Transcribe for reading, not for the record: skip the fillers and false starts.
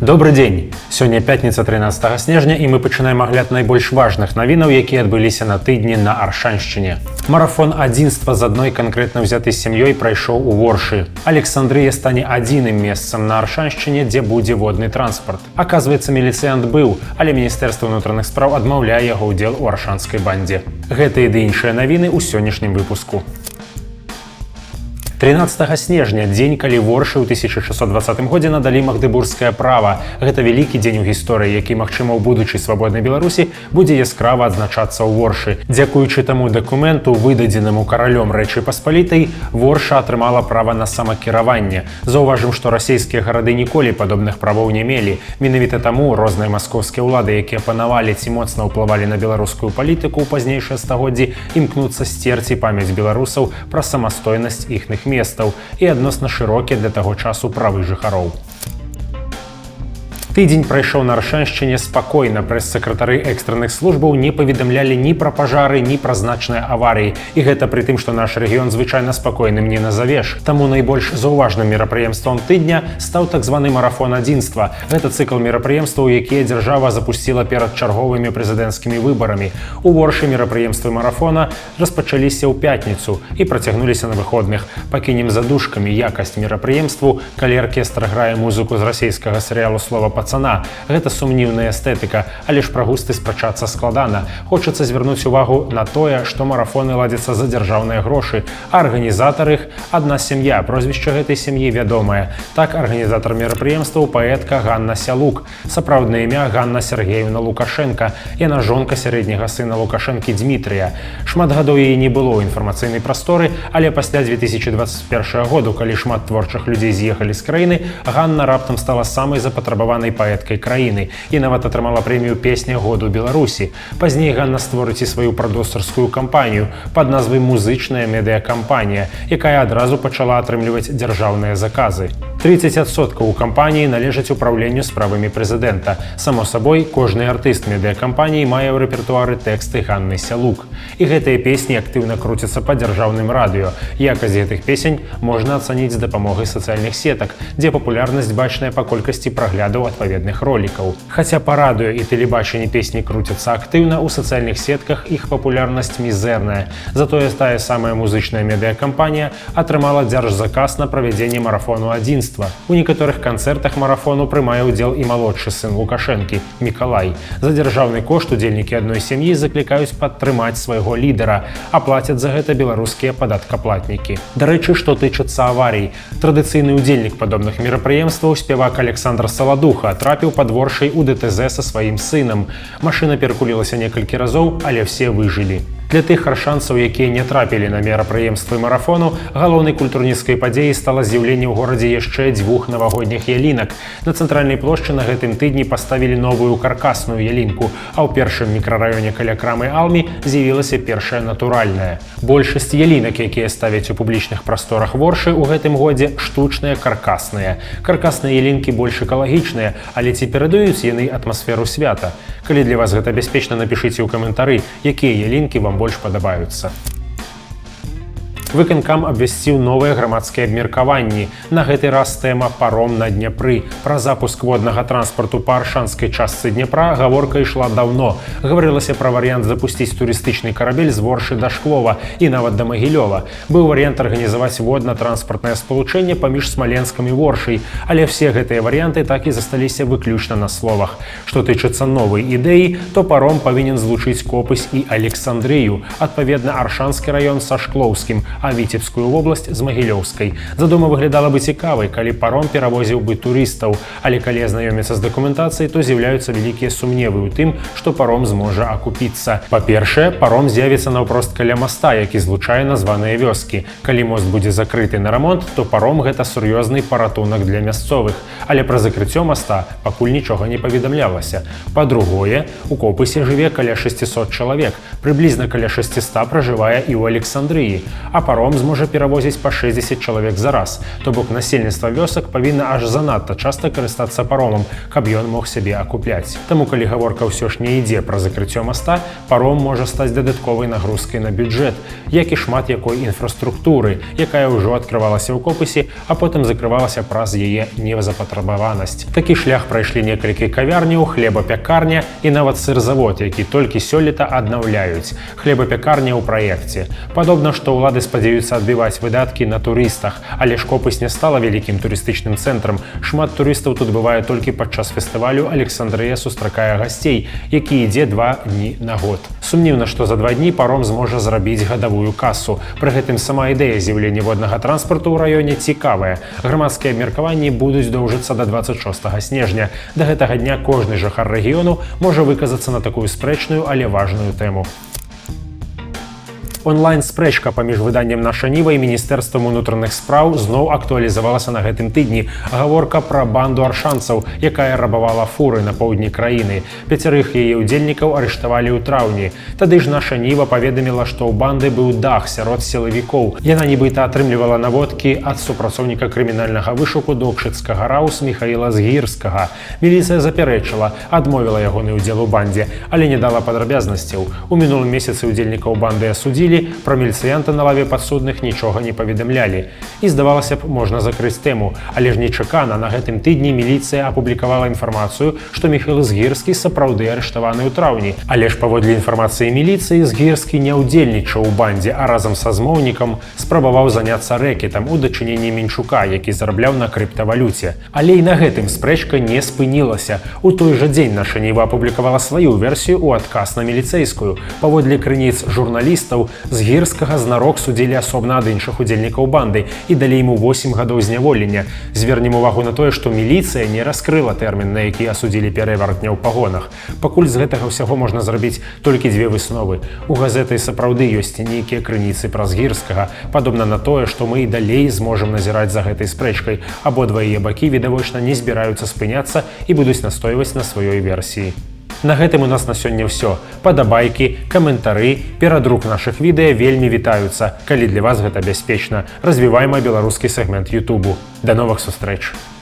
Добрый дзень! Сёння пятніца 13 снежня і мы пачынаем агляд найбольш важных навінаў, якія адбыліся на тыдні на Аршаншчыне. Марафон адзінства з адной канкрэтна ўзятай сям'ёй прайшоў у Воршы. Александрыя стане адзіным месцам на Аршаншчыне, дзе будзе водны транспарт. Аказваецца, міліцыянт быў, але Міністэрства ўнутраных спраў адмаўляе яго ўдзел у аршанскай бандзе. Гэтыя ды іншыя навіны ў сённяшнім выпуску. 13 снежня, дзень, калі Воршы ў 1620 годзе надалі магдыбургскае права. Гэта вялікі дзень у гісторыі, які, магчыма, у будучай свабоднай Беларусі будзе яскрава адзначацца ў Воршы. Дзякуючы таму дакументу, выдадзенаму каралём Рэчы Паспалітай, Ворша атрымала права на самакіраванне. Заўважым, што расійскія гарады ніколі падобных правоў не мелі. Менавіта таму розныя маскоўскія ўлады, якія панавалі ці моцна ўплывалі на беларускую палітыку ў пазнейшыя стагоддзі, імкнуцца сцерці памяць беларусаў пра самастойнасць іхных месцаў і адносна шырокія для таго часу правы жыхароў. Тыдзень прайшоў на Аршаншчыне спакойна. Прэс-сакратары экстранных службаў не паведамлялі ні пра пажары, ні пра значныя аварыі. І гэта пры тым, што наш рэгіён звычайна спакойным не назавеш. Таму найбольш заўважным мерапрыемствам тыдня стаў так званы марафон адзінства. Гэта цыкл мерапрыемстваў, якія дзяржава запусціла перад чарговымі прэзідэнцкімі выбарамі. У Воршы мерапрыемствы марафона распачаліся ў пятніцу і працягнуліся на выходных. Пакінем за дужкамі якасць мерапрыемству, калі аркестр грае музыку з расійскага серыялу «Слова пацана». Гэта сумнівная эстэтыка, але ж пра густы спрачацца складана. Хочацца звярнуць увагу на тое, што марафоны ладзяцца за дзяржаўныя грошы, а арганізатар іх – адна сям'я. Прозвішча гэтай сям'і вядомае. Так, арганізатар мерапрыемстваў – паэтка Ганна Сялук. Сапраўднае імя – Ганна Сергеевна Лукашенка. Яна жонка сярэдняга сына Лукашэнкі Дзмітрыя. Шмат гадоў яе не было ў інфармацыйнай прасторы, але пасля 2021 году, калі шмат творчых людзей з'ехалі з краіны, Ганна раптам стала самай запатрабаванай паэткай краіны і нават атрымала прэмію «Песня году Беларусі». Пазней Ганна створыць і сваю прадюсарскую кампанію пад назвай «Музычная медыякампанія», якая адразу пачала атрымліваць дзяржаўныя заказы. 30% у кампаніі належаць управленню справамі прэзідэнта. Само сабой, кожны артыст медыякампаніі мае ў рэпертуары тэксты Ганны Сялук. І гэтыя песні актыўна круцяцца па дзяржаўным радыё. Якасць гэтых песень можна ацаніць з дапамогай сацыяльных сетак, дзе папулярнасць бачная па колькасці праглядаў адпаведных ролікаў. Хаця па радыё і тэлебачанні песні круцяцца актыўна, у сацыяльных сетках іх папулярнасць мізэрная. Затое тая самая музычная медыякампанія атрымала дзяржзаказ на правядзенне марафону адзінства. У некаторых канцэртах марафону прымае ўдзел і малодшы сын Лукашэнкі – Мікалай. За дзяржаўны кошт удзельнікі адной сям'і заклікаюць падтрымаць свайго лідара, а плацяць за гэта беларускія падаткаплатнікі. Дарэчы, што тычыцца аварый. Традыцыйны удзельнік падобных мерапрыемстваў, спявак Александр Саладуха, трапіў пад Воршай у ДТЗ са сваім сынам. Машына перакулілася некалькі разоў, але все выжылі. Для тых аршанцаў, якія не трапілі на мерапрыемствы марафону, галоўнай культурніцкай падзеяй стала з'яўленне ў горадзе яшчэ 2 навагодніх ялінак. На цэнтральнай плошчы на гэтым тыдні паставілі новую каркасную ялінку, а ў першым мікрараёне каля крамы Алмі з'явілася першая натуральная. Большасць ялінак, якія ставяць у публічных прасторах Воршы, у гэтым годзе штучныя каркасныя. Каркасныя ялінкі больш экалагічныя, але ці перадаюць яны атмасферу свята? Калі для вас гэта бяспечна, напішыце ў каментары, якія ялінкі вам больш падабаюцца. Выканкам абвясціў новыя грамадскія абмеркаванні. На гэты раз тэма «Паром на Дняпры». Пра запуск воднага транспарту па аршанскай частцы Дняпра гаворка ішла даўно. Гаварылася пра варыянт запусціць турыстычны карабель з Воршы да Шклова і нават да Магілёва. Быў варыянт арганізаваць водна-транспартнае спалучэнне паміж Смаленскам і Воршай, але все гэтыя варыянты так і засталіся выключна на словах. Што тычыцца новай ідэі, то паром павінен злучыць Копысь і Александрыю, адпаведна Аршанскі раён са Шклоўскім, а Віцебскую вобласць з Магілёўскай. Задума выглядала бы цікавай, калі паром перавозіў бы турыстаў, але калі азнаёміцца з дакументацыяй, то з'яўляюцца вялікія сумневы ў тым, што паром зможа акупіцца. Па-першае, паром з'явіцца наўпрост каля моста, які злучае названыя вёскі. Калі мост будзе закрыты на рамонт, то паром гэта сур'ёзны паратунак для мясцовых, але пра закрыццё моста пакуль нічога не паведамлялася. Па-другое, у Копысе жыве каля 600 чалавек, Прыблізна каля 600 пражывае і ў Александрыі, а паром зможа перавозіць па 60 чалавек за раз. То бок насельніцтва вёсак павінна аж занадта часта карыстацца паромам, каб ён мог сябе акупляць. Таму калі гаворка ўсё ж не ідзе пра закрыццё моста, паром можа стаць дадатковай нагрузкай на бюджэт, як і шмат якой інфраструктуры, якая ўжо адкрывалася ў Копысе, а потым закрывалася праз яе невзапатрабаванасць. Такі шлях прайшлі некалькі кавярняў, хлебапякарня і нават сырзавод, які толькі сёлета аднаўляюць. Хлебапякарня ў праекце. Падобна, што ўлады спадзяюцца адбіваць выдаткі на турыстах, але ж Копысь не стала вялікім турыстычным цэнтрам. Шмат турыстаў тут бывае толькі падчас фестывалю «Александрыя сустракае гасцей», які ідзе 2 дні на год. Сумнівна, што за 2 дні паром зможа зрабіць гадавую касу. Пры гэтым сама ідэя з'яўлення воднага транспарту ў раёне цікавая. Грамадскія абмеркаванні будуць доўжыцца да 26 снежня. Да гэтага дня кожны жыхар рэгіёну можа выказацца на такую спрэчную, але важную тэму. Онлайн-спрэчка паміж выданнем «Наша Ніва» і Міністэрствам унутраных спраў зноў актуалізавалася на гэтым тыдні. Гаворка пра банду аршанцаў, якая рабавала фуры на поўдні краіны. 5 яе ўдзельнікаў арыштавалі ў траўні. Тады ж «Наша Ніва» паведаміла, што ў банды быў дах сярод сілавікоў. Яна нібыта атрымлівала наводкі ад супрацоўніка крымінальнага вышуку Докшыцкага РАУС Міхаіла Згірскага. Міліцыя запярэчыла, адмовіла ягоны ўдзел у бандзе, але не дала падрабязнасцяў. У мінулым месяцы ўдзельнікаў банды асудзілі, пра міліцыянта на лаве падсудных нічога не паведамлялі. І здавалася б, можна закрыць тэму, але ж нечакана на гэтым тыдні міліцыя апублікавала інфармацыю, што Міхаіл Згірскі сапраўды арыштаваны ў траўні. Але ж паводле інфармацыі міліцыі, Згірскі не ўдзельнічаў у бандзе, а разам са змоўнікам спрабаваў заняцца рэкетам у дачыненні Менчука, які зарабляў на крыптавалюце. Але і на гэтым спрэчка не спынілася. У той жа дзень «Наша Ніва» апублікавала сваю версію ў адказ на міліцэйскую. Паводле крыніц журналістаў, Згірскага знарок судзілі асобна ад іншых удзельнікаў банды і далі яму 8 гадоў зняволення. Звернем увагу на тое, што міліцыя не раскрыла тэрмін, на які асудзілі перавартня ў пагонах. Пакуль з гэтага ўсяго можна зрабіць толькі 2 высновы. У газеты сапраўды ёсць нейкія крыніцы пра Згірскага, падобна на тое, што мы і далей зможам назіраць за гэтай спрэчкай. Абодва яе бакі відавочна не збіраюцца спыняцца і будуць настойваць на сваёй версіі. На гэтым у нас на сёння ўсё. Падабайкі, каментары, перадрук нашых відэа вельмі вітаюцца. Калі для вас гэта бяспечна, развіваем беларускі сегмент Ютубу. Да новых сустрэч!